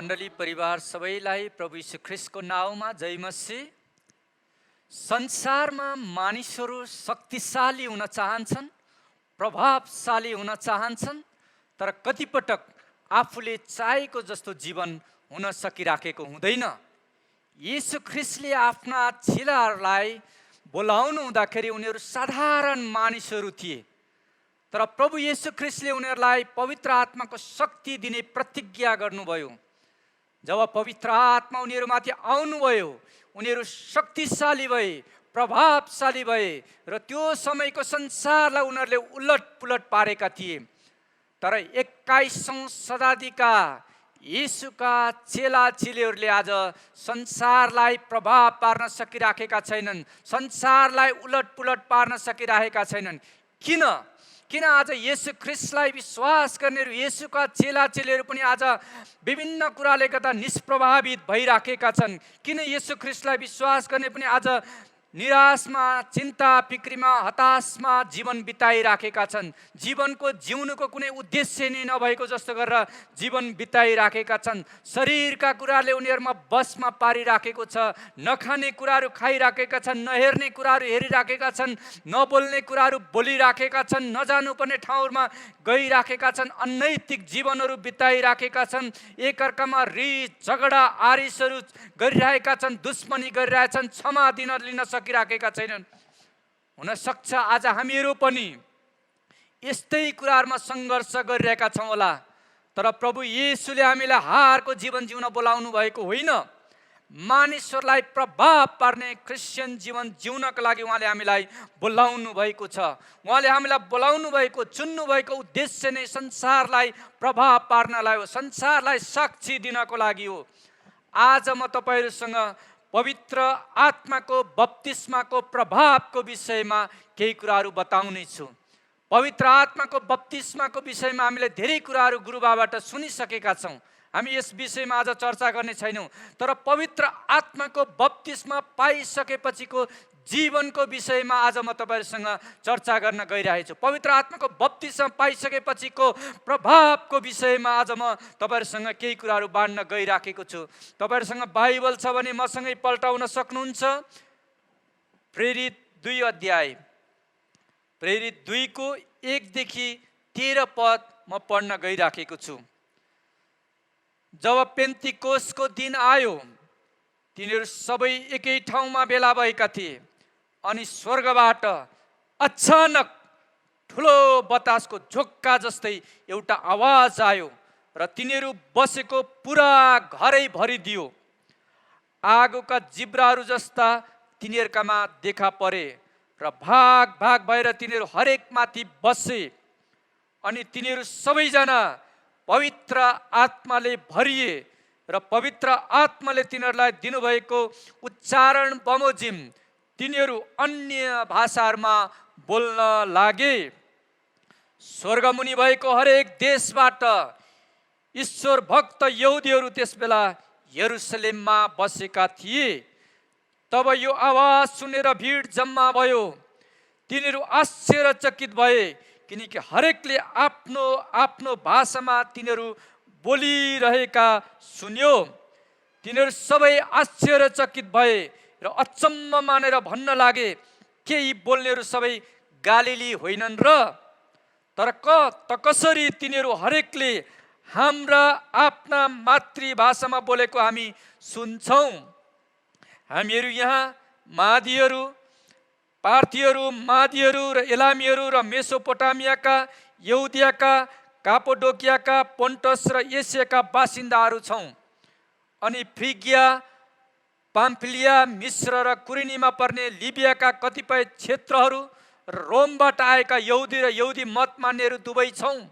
मण्डली परिवार सबैलाई प्रभु यीशु ख्रीष्टको नाउँमा जय मसीह। संसारमा मानिसहरू शक्तिशाली हुन चाहन्छन्, प्रभावशाली हुन चाहन्छन्, तर कतिपटक आफूले चाहेको जस्तो जीवन हुन सकिराखेको हुँदैन। यीशु ख्रीष्टले आफ्ना चेलाहरूलाई बोलाउनु हुँदाखेरि उनीहरू साधारण मानिसहरू थिए, तर प्रभु येशू ख्रीष्टले उनीहरूलाई पवित्र आत्माको शक्ति दिने प्रतिज्ञा गर्नुभयो। जब पवित्र आत्मा उनीहरूमाथि आउनुभयो, उनीहरू शक्तिशाली भए, प्रभावशाली भए र त्यो समयको संसारलाई उनीहरूले उलटपुलट पारेका थिए। तर 21औं शताब्दीका येशूका चेला चेलीहरूले आज संसारलाई प्रभाव पार्न सकिराखेका छैनन्, संसारलाई उलटपुलट पार्न सकिरहेका छैनन्। किन आज येशू ख्रीष्टलाई विश्वास गर्नेहरू, येशूका चेला चेलीहरू पनि आज विभिन्न कुराले गर्दा निष्प्रभावित भइराखेका छन्? किन येशू ख्रीष्टलाई विश्वास गर्ने पनि आज निराशमा, चिन्ता फिक्रीमा, हताशमा जीवन बिताइराखेका छन्? जीवनको जिउनुको कुनै उद्देश्य नै नभएको जस्तो गरेर जीवन बिताइराखेका छन्। शरीरका कुराले उनीहरूमा बसमा पारिराखेको छ। नखाने कुराहरू खाइराखेका छन्, नहेर्ने कुराहरू हेरिराखेका छन्, नबोल्ने कुराहरू बोलिराखेका छन्, नजानुपर्ने ठाउँमा गइराखेका छन्, अनैतिक जीवनहरू बिताइराखेका छन्, एकअर्कामा रिस झगडा आरिसहरू गरिरहेका छन्, दुश्मनी गरिरहेछन्, क्षमा लिन सकिराखेका छैनन्। हुन सक्छ आज हामीहरू पनि यस्तै कुराहरूमा सङ्घर्ष गरिरहेका छौँ होला, तर प्रभु येशूले हामीलाई हारको जीवन जिउन बोलाउनु भएको होइन। मानिसहरूलाई प्रभाव पार्ने क्रिस्चियन जीवन जिउनको लागि उहाँले हामीलाई बोलाउनु भएको छ। उहाँले हामीलाई बोलाउनु भएको, चुन्नु भएको उद्देश्य नै संसारलाई प्रभाव पार्नलाई हो, संसारलाई साक्षी दिनको लागि हो। आज म तपाईँहरूसँग पवित्र आत्माको बप्तिस्माको प्रभावको विषयमा केही कुराहरू बताउने छु। पवित्र आत्माको बप्तिस्माको विषयमा हामीले धेरै कुराहरू गुरुबाबाट सुनिसकेका छौँ। हामी यस विषयमा आज चर्चा गर्ने छैनौँ, तर पवित्र आत्माको बप्तिस्मा पाइसकेपछिको जीवनको विषयमा आज म तपाईँहरूसँग चर्चा गर्न गइरहेको छु। पवित्र आत्माको बप्तिस्मा पाइसकेपछिको प्रभावको विषयमा आज म तपाईँहरूसँग केही कुराहरू बाँड्न गइराखेको छु। तपाईँहरूसँग बाइबल छ भने मसँगै पल्टाउन सक्नुहुन्छ। प्रेरित 2 अध्याय, प्रेरित 2 को 1 देखि 13 पद म पढ्न गइराखेको छु। जब पेन्तिकोसको दिन आयो, तिनीहरू सबै एकै ठाउँमा भेला भएका थिए, अनि स्वर्गबाट अचानक ठुलो बतासको झोक्का जस्तै एउटा आवाज आयो र तिनीहरू बसेको पुरा घरै भरिदियो। आगोका जिब्राहरू जस्ता तिनीहरूकामा देखा परे र भाग भाग भएर तिनीहरू हरेक माथि बसे। अनि तिनीहरू सबैजना पवित्र आत्माले भरिए र पवित्र आत्माले तिनीहरूलाई दिनुभएको उच्चारण बमोजिम तिनीहरू अन्य भाषाहरूमा बोल्न लागे। स्वर्गमुनि भएको हरेक देशबाट ईश्वर भक्त यहुदीहरू त्यसबेला यरुसलेममा बसेका थिए। तब यो आवाज सुनेर भिड जम्मा भयो। तिनीहरू आश्चर्यचकित भए, किनकि हरेकले आफ्नो आफ्नो भाषामा तिनीहरू बोलिरहेका सुन्यो। तिनीहरू सबै आश्चर्यचकित भए र अचम्म मानेर भन्न लागे, के यी बोल्नेहरू सबै गालिली होइनन् र? तर कसरी तिनीहरू हरेकले हाम्रा आफ्ना मातृभाषामा बोलेको हामी सुन्छौँ? हामीहरू यहाँ मादीहरू, पार्थीहरू, मादीहरू र एलामीहरू र मेसोपोटामियाका, यहुदियाका, कापोडोकियाका, पोन्टस र एसियाका बासिन्दाहरू छौँ। अनि फ्रिगिया, पाम्फिलिया, मिश्र र कुरेनीमा पर्ने लिबियाका कतिपय क्षेत्रहरू र रोमबाट आएका यहुदी र यहुदी मत मान्नेहरू दुवै छौँ।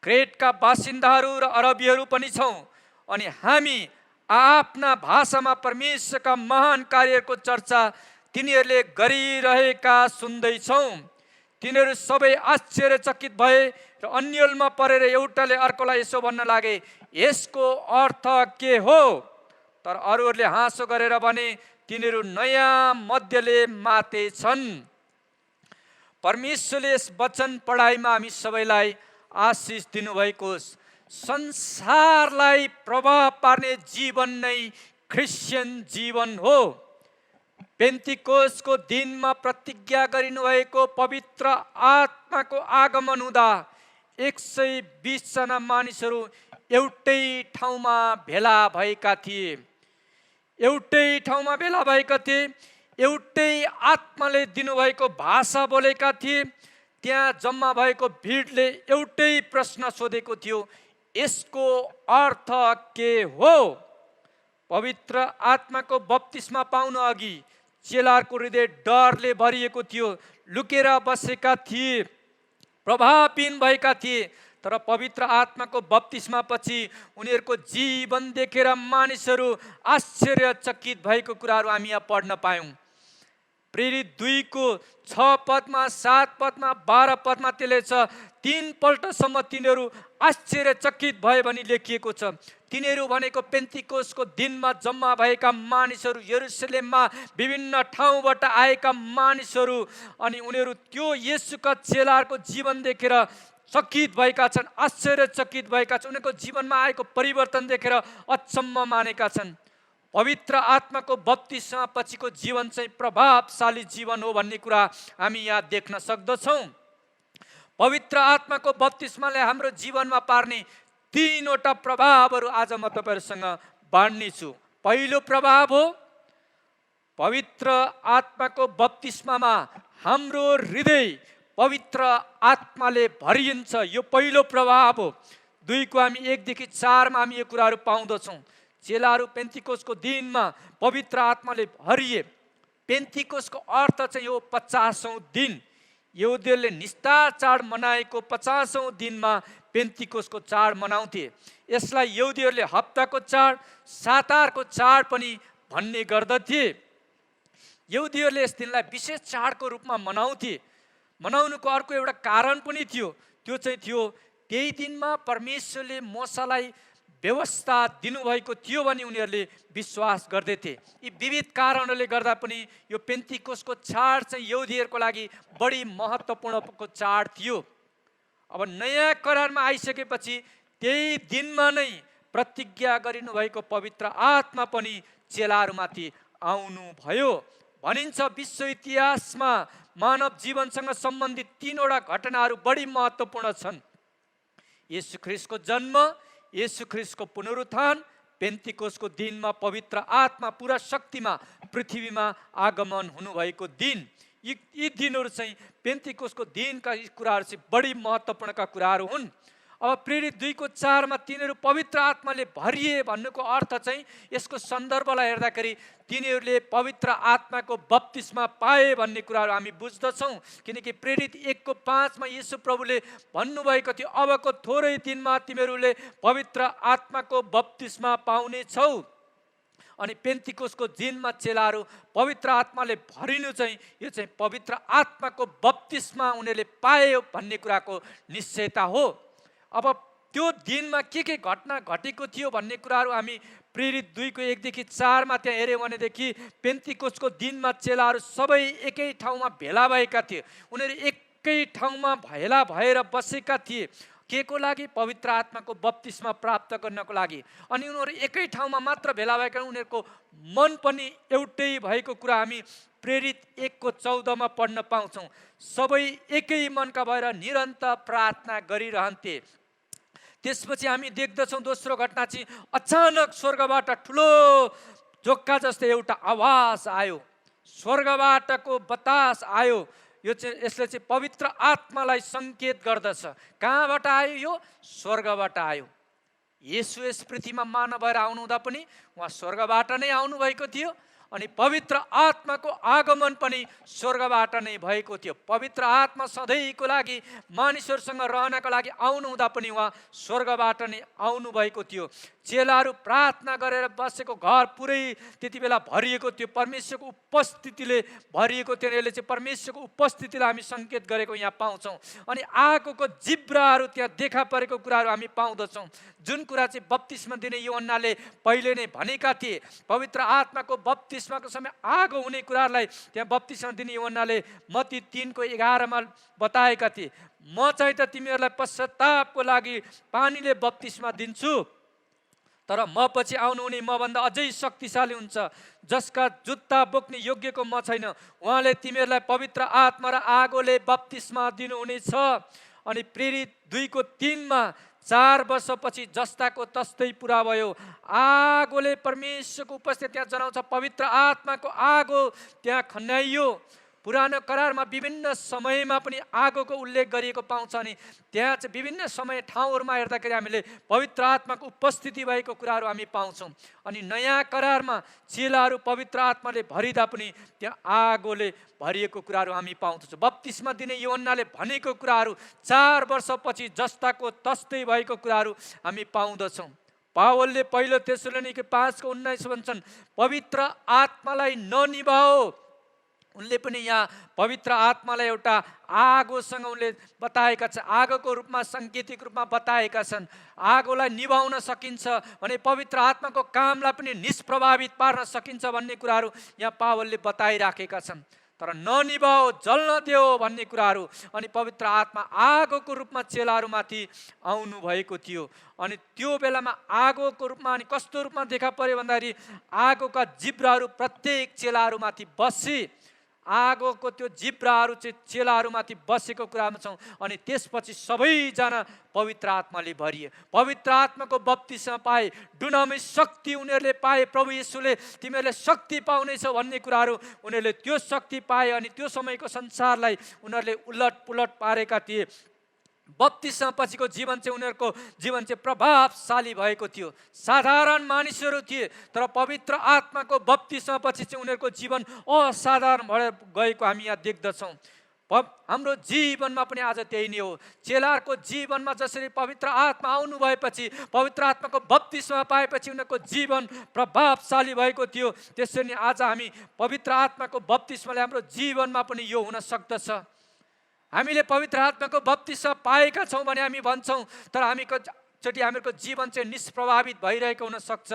क्रेटका बासिन्दाहरू र अरबीहरू पनि छौँ। अनि हामी आफ्ना भाषामा परमेश्वरका महान कार्यको चर्चा तिनीहरूले गरिरहेका सुन्दैछौँ। तिनीहरू सबै आश्चर्यचकित भए र अन्यलमा परेर एउटाले अर्कोलाई यसो भन्न लागे, यसको अर्थ के हो? तर अरूहरूले हाँसो गरेर भने, तिनीहरू नयाँ मध्यले माते छन्। परमेश्वरले यस वचन पढाइमा हामी सबैलाई आशिष दिनुभएको होस्। संसारलाई प्रभाव पार्ने जीवन नै क्रिस्चियन जीवन हो। पेन्तिकोसको दिनमा प्रतिज्ञा गरिनुभएको पवित्र आत्माको आगमन हुँदा 120 जना मानिसहरू एउटै ठाउँमा भेला भएका थिए। एउटै ठाउँमा भेला भएका थिए, एउटै आत्माले दिनुभएको भाषा बोलेका थिए। त्यहाँ जम्मा भएको भिडले एउटै प्रश्न सोधेको थियो, यसको अर्थ के हो? पवित्र आत्माको बप्तिस्मा पाउन अघि चेलाहरूको हृदय डरले भरिएको थियो, लुकेर बसेका थिए, प्रभावहीन भएका थिए। तर पवित्र आत्माको बप्तिस्मा पछि उनीहरूको जीवन देखेर मानिसहरू आश्चर्यचकित भएको कुराहरू हामी यहाँ पढ्न पायौँ। प्रेरित 2 को 6 पदमा, 7 पदमा, 12 पदमा त्यसले छ, 3 पल्टसम्म तिनीहरू आश्चर्यचकित भए भनी लेखिएको छ। तिनीहरू भनेको पेन्तिकोसको दिनमा जम्मा भएका मानिसहरू, यरुसलेममा विभिन्न ठाउँबाट आएका मानिसहरू। अनि उनीहरू त्यो येशूका चेलाहरूको जीवन देखेर चकित भएका छन्, आश्चर्यचकित भएका छन्। उनीहरूको जीवनमा आएको परिवर्तन देखेर अचम्म मानेका छन्। पवित्र आत्माको बप्तिस्मा पछिको जीवन चाहिँ प्रभावशाली जीवन हो भन्ने कुरा हामी यहाँ देख्न सक्दछौँ। पवित्र आत्माको बप्तिस्माले हाम्रो जीवनमा पार्ने 3वटा प्रभावहरू आज म तपाईँहरूसँग बाँड्नेछु। पहिलो प्रभाव हो, पवित्र आत्माको बप्तिस्मामा हाम्रो हृदय पवित्र आत्माले भरिन्छ। यो पहिलो प्रभाव हो। 2 को हामी 1 देखि 4 मा हामी यो कुराहरू पाउँदछौँ। चेलाहरू पेन्तिकोसको दिनमा पवित्र आत्माले भरिए। पेन्तिकोसको अर्थ चाहिँ यो 50औं दिन। यहुदीहरूले निस्तार चाड मनाएको 50औं दिनमा पेन्तिकोसको चाड मनाउँथे। यसलाई यहुदीहरूले हप्ताको चाड, सातारको चाड पनि भन्ने गर्दथे। यहुदीहरूले यस दिनलाई विशेष चाडको रूपमा मनाउँथे। मनाउनुको अर्को एउटा कारण पनि थियो। त्यो चाहिँ थियो, त्यही दिनमा परमेश्वरले मूसालाई व्यवस्था दिनुभएको थियो भने उनीहरूले विश्वास गर्दथे। यी विविध कारणहरूले गर्दा पनि यो पेन्तिकोसको चाड चाहिँ यहुदीहरूको लागि बढी महत्त्वपूर्णको चाड थियो। अब नयाँ करारमा आइसकेपछि त्यही दिनमा नै प्रतिज्ञा गरिनुभएको पवित्र आत्मा पनि चेलाहरूमाथि आउनुभयो। भनिन्छ विश्व इतिहासमा मानव जीवनसँग सम्बन्धित 3वटा घटनाहरू बढी महत्त्वपूर्ण छन्। येशू ख्रीष्टको जन्म, येशू ख्रीष्टको पुनरुत्थान, पेन्तिकोसको दिनमा पवित्र आत्मा पुरा शक्तिमा पृथ्वीमा आगमन हुनुभएको दिन। यी दिनहरू चाहिँ पेन्तिकोसको दिनका यी कुराहरू चाहिँ बढी महत्त्वपूर्णका कुराहरू हुन्। अब प्रेरित 2 को 4 मा तिनीहरू पवित्र आत्माले भरिए भन्नुको अर्थ चाहिँ यसको सन्दर्भलाई हेर्दाखेरि तिनीहरूले पवित्र आत्माको बप्तिस्मा पाए भन्ने कुराहरू हामी बुझ्दछौँ। किनकि प्रेरित 1 को 5 मा येशू प्रभुले भन्नुभएको थियो, अबको थोरै दिनमा तिमीहरूले पवित्र आत्माको बप्तिस्मा पाउने छौ। अनि पेन्तिकोसको दिनमा चेलाहरू पवित्र आत्माले भरिनु चाहिँ यो चाहिँ पवित्र आत्माको बप्तिस्मा उनीहरूले पाए भन्ने कुराको निश्चयता हो। अब त्यो दिनमा के घटना घटेको थियो भन्ने कुराहरू हामी प्रेरित 2 को 1 देखि 4 मा त्यहाँ हेऱ्यौँ भनेदेखि पेन्तिकोसको दिनमा चेलाहरू सबै एकै ठाउँमा भेला भएका थिए। उनीहरू एकै ठाउँमा भेला भएर बसेका थिए। के को लागि? पवित्र आत्माको बप्तिस्मा प्राप्त गर्नको लागि। अनि उनीहरू एकै ठाउँमा मात्र भेला भएका, उनीहरूको मन पनि एउटै भएको कुरा हामी प्रेरित 1 को 14 मा पढ्न पाउँछौँ। सबै एकै मनका भएर निरन्तर प्रार्थना गरिरहन्थे। त्यसपछि हामी देख्दछौँ दोस्रो घटना चाहिँ अचानक स्वर्गबाट ठुलो झोक्का जस्तै एउटा आवाज आयो। स्वर्गबाटको बतास आयो। यो चाहिँ यसले चाहिँ पवित्र आत्मालाई सङ्केत गर्दछ। कहाँबाट आयो? यो स्वर्गबाट आयो। येशू यस पृथ्वीमा मानव भएर आउनुहुँदा पनि उहाँ स्वर्गबाट नै आउनुभएको थियो। अनि पवित्र आत्माको आगमन पनि स्वर्गबाट नै भएको थियो। पवित्र आत्मा सधैँको लागि मानिसहरूसँग रहनको लागि आउनुहुँदा पनि उहाँ स्वर्गबाट नै आउनुभएको थियो। चेलाहरू प्रार्थना गरेर बसेको घर पुरै त्यति बेला भरिएको थियो। परमेश्वरको उपस्थितिले भरिएको थियो। यसले चाहिँ परमेश्वरको उपस्थितिलाई हामी सङ्केत गरेको यहाँ पाउँछौँ। अनि आगोको जिब्राहरू त्यहाँ देखा परेको कुराहरू हामी पाउँदछौँ। जुन कुरा चाहिँ बप्तिस्मा दिने यूहन्नाले पहिले नै भनेका थिए, पवित्र आत्माको बप्तिस्मा बप्तिस्माको समय आगो हुने कुराहरूलाई त्यहाँ बप्तिस्मा दिने यूहन्नाले मत्ती 3:11 बताएका थिए। म चाहिँ त तिमीहरूलाई पश्चातापको लागि पानीले बप्तिस्मा दिन्छु, तर म पछि आउनुहुने मभन्दा अझै शक्तिशाली हुन्छ, जसका जुत्ता बोक्ने योग्यको म छैन। उहाँले तिमीहरूलाई पवित्र आत्मा र आगोले बप्तिस्मा दिनुहुनेछ। अनि प्रेरित 2:3 4 वर्षपछि जस्ताको तस्तै पुरा भयो। आगोले परमेश्वरको उपस्थिति त्यहाँ जनाउँछ। पवित्र आत्माको आगो त्यहाँ खन्याइयो। पुरानो करारमा विभिन्न समयमा पनि आगोको उल्लेख गरिएको पाउँछ। अनि त्यहाँ चाहिँ विभिन्न समय ठाउँहरूमा हेर्दाखेरि हामीले पवित्र आत्माको उपस्थिति भएको कुराहरू हामी पाउँछौँ। अनि नयाँ करारमा चेलाहरू पवित्र आत्माले भरिदा पनि त्यहाँ आगोले भरिएको कुराहरू हामी पाउँछौँ। बप्तिस्मा दिने यूहन्नाले भनेको कुराहरू 4 वर्षपछि जस्ताको तस्तै भएको कुराहरू हामी पाउँदछौँ। पावलले पहिलो तेसलोनिके 5:19 भन्छन्, पवित्र आत्मालाई ननिभाओ। उनले पनि यहाँ पवित्र आत्मालाई एउटा आगोसँग उनले बताएका छन्, आगोको रूपमा साङ्केतिक रूपमा बताएका छन्। आगोलाई निभाउन सकिन्छ भने पवित्र आत्माको कामलाई पनि निष्प्रभावित पार्न सकिन्छ भन्ने कुराहरू यहाँ पावलले बताइराखेका छन्। तर ननिभाओ, जल्न देऊ भन्ने कुराहरू। अनि पवित्र आत्मा आगोको रूपमा चेलाहरूमाथि आउनु भएको थियो। अनि त्यो बेलामा आगोको रूपमा अनि कस्तो रूपमा देखा पर्यो भन्दाखेरि आगोका जिब्राहरू प्रत्येक चेलाहरूमाथि बसे। आगोको त्यो जिब्राहरू चाहिँ चेलाहरूमाथि बसेको कुरामा छौँ। अनि त्यसपछि सबैजना पवित्र आत्माले भरिए, पवित्र आत्माको बप्तिस्मा पाए, डुनामी शक्ति उनीहरूले पाए। प्रभु येशूले तिमीहरूले शक्ति पाउनेछौ भन्ने कुराहरू उनीहरूले त्यो शक्ति पाए। अनि त्यो समयको संसारलाई उनीहरूले उलट पुलट पारेका थिए। बप्तिस्मा पछिको जीवन चाहिँ उनीहरूको जीवन चाहिँ प्रभावशाली भएको थियो। साधारण मानिसहरू थिए, तर पवित्र आत्माको बप्तिस्मा पछि चाहिँ उनीहरूको जीवन असाधारण भएर गएको हामी यहाँ देख्दछौँ। हाम्रो जीवनमा पनि आज त्यही नै हो। चेलाहरूको जीवनमा जसरी पवित्र आत्मा आउनु भएपछि, पवित्र आत्माको बप्तिस्मा पाएपछि उनीहरूको जीवन प्रभावशाली भएको थियो, त्यसरी नै आज हामी पवित्र आत्माको बप्तिस्माले हाम्रो जीवनमा पनि यो हुन सक्दछ। हामीले पवित्र आत्माको बप्तिस्मा पाएका छौँ भने हामी भन्छौँ, तर हामीहरूको जीवन चाहिँ निष्प्रभावित भइरहेको हुनसक्छ।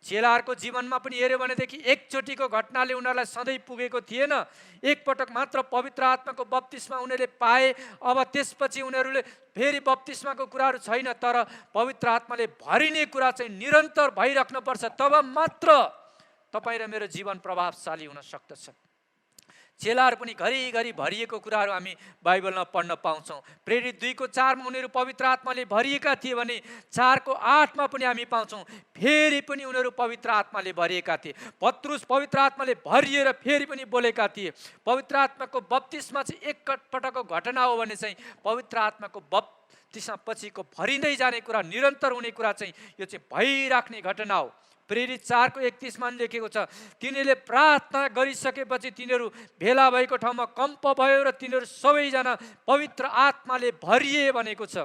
चेलाहरूको जीवनमा पनि हेऱ्यो भनेदेखि एकचोटिको घटनाले उनीहरूलाई सधैँ पुगेको थिएन। एकपटक मात्र पवित्र आत्माको बप्तिस्मा उनीहरूले पाए। अब त्यसपछि उनीहरूले फेरि बप्तिस्माको कुराहरू छैन, तर पवित्र आत्माले भरिने कुरा चाहिँ निरन्तर भइराख्नुपर्छ। तब मात्र तपाईँ र मेरो जीवन प्रभावशाली हुन सक्दछ। चेलाहरू पनि घरिघरि भरिएको कुराहरू हामी बाइबलमा पढ्न पाउँछौँ। प्रेरित 2:4 उनीहरू पवित्र आत्माले भरिएका थिए भने 4:8 पनि हामी पाउँछौँ फेरि पनि उनीहरू पवित्र आत्माले भरिएका थिए। पत्रुस पवित्र आत्माले भरिएर फेरि पनि बोलेका थिए। पवित्र आत्माको बप्तिस्मा चाहिँ एकपटकको घटना हो भने चाहिँ पवित्र आत्माको बप्तिस्मा पछिको भरिँदै जाने कुरा, निरन्तर हुने कुरा चाहिँ यो चाहिँ भइराख्ने घटना हो। प्रेरित 4:31 लेखेको छ, तिनीहरूले प्रार्थना गरिसकेपछि तिनीहरू भेला भएको ठाउँमा कम्प भयो र तिनीहरू सबैजना पवित्र आत्माले भरिए भनेको छ।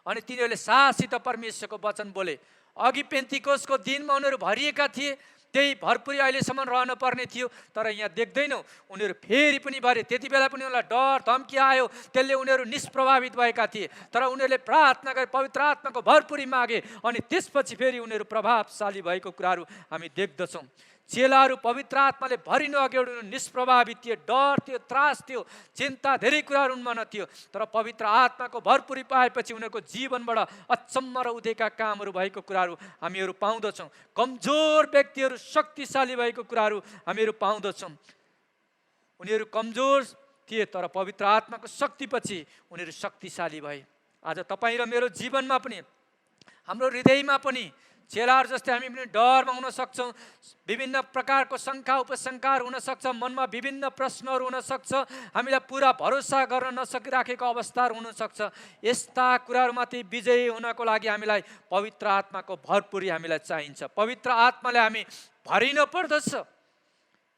अनि तिनीहरूले साहसित परमेश्वरको वचन बोले। अघि पेन्तिकोसको दिनमा उनीहरू भरिएका थिए, त्यही भरपुरी अहिलेसम्म रहन पर्ने थियो, तर यहाँ देख्दैनौँ उनीहरू फेरि पनि भरे। त्यति बेला पनि उनीहरूलाई डर धम्की आयो, त्यसले उनीहरू निष्प्रभावित भएका थिए, तर उनीहरूले प्रार्थना गरे, पवित्र आत्माको भरपुरी मागे, अनि त्यसपछि फेरि उनीहरू प्रभावशाली भएको कुराहरू हामी देख्दछौँ। चेलाहरू पवित्र आत्माले भरिनु अघि निष्प्रभावित थिए, डर थियो, त्रास थियो, चिन्ता, धेरै कुराहरू उनमा थियो, तर पवित्र आत्माको भरपुरी पाएपछि उनीहरूको जीवनबाट अचम्म र उदेका कामहरू भएको कुराहरू हामीहरू पाउँदछौँ। कमजोर व्यक्तिहरू शक्तिशाली भएको कुराहरू हामीहरू पाउँदछौँ। उनीहरू कमजोर थिए, तर पवित्र आत्माको शक्तिपछि उनीहरू शक्तिशाली भए। आज तपाईँ र मेरो जीवनमा पनि, हाम्रो हृदयमा पनि चेलाहरू जस्तै हामी पनि डरमा हुन सक्छौँ। विभिन्न प्रकारको शङ्का उपशङ्काहरू हुन सक्छ, मनमा विभिन्न प्रश्नहरू हुन सक्छ, हामीलाई पुरा भरोसा गर्न नसकिराखेको अवस्थाहरू हुनसक्छ। यस्ता कुराहरूमाथि विजयी हुनको लागि हामीलाई पवित्र आत्माको भरपुरी हामीलाई चाहिन्छ। पवित्र आत्माले हामी भरिन पर्दछ।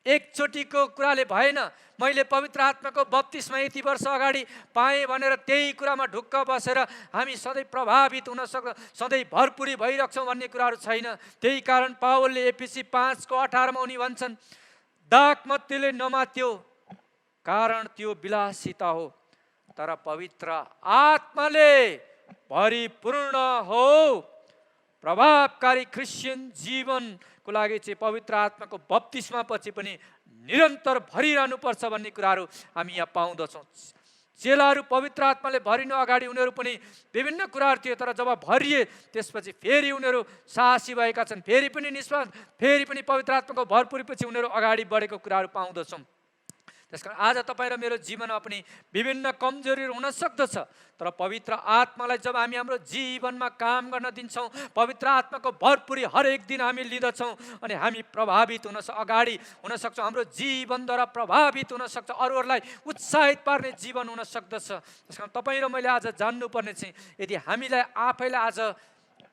एकचोटिको कुराले भएन। मैले पवित्र आत्माको बप्तिस्मा यति वर्ष अगाडि पाएँ भनेर त्यही कुरामा ढुक्क बसेर हामी सधैँ प्रभावित हुन सधैँ भरपुरी भइरहेछौँ भन्ने कुराहरू छैन। त्यही कारण पावलले एफिसी 5:18 उनी भन्छन्, दाग मत्तीले नमात्यो, कारण त्यो विलासिता हो, तर पवित्र आत्माले भरिपूर्ण हो। प्रभावकारी क्रिस्चियन जीवनको लागि चाहिँ पवित्र आत्माको बप्तिस्मा पछि पनि निरन्तर भरिरहनुपर्छ भन्ने कुराहरू हामी यहाँ पाउँदछौँ। चेलाहरू पवित्र आत्माले भरिनु अगाडि उनीहरू पनि विभिन्न कुराहरू थियो, तर जब भरिए त्यसपछि फेरि उनीहरू साहसी भएका छन्, फेरि पनि निस्वास, फेरि पनि पवित्र आत्माको भरपुरीपछि उनीहरू अगाडि बढेको कुराहरू पाउँदछौँ। त्यसकारण आज तपाईँ र मेरो जीवनमा पनि विभिन्न कमजोरीहरू हुन सक्दछ, तर पवित्र आत्मालाई जब हामी हाम्रो जीवनमा काम गर्न दिन्छौँ, पवित्र आत्माको भरपुरी हरेक दिन हामी लिँदछौँ अनि हामी प्रभावित अगाडि हुन सक्छौँ। हाम्रो जीवनद्वारा प्रभावित हुन सक्छ, अरूहरूलाई उत्साहित पार्ने जीवन हुन सक्दछ। त्यसकारण तपाईँ र मैले आज जान्नुपर्ने चाहिँ यदि हामीलाई आफैलाई आज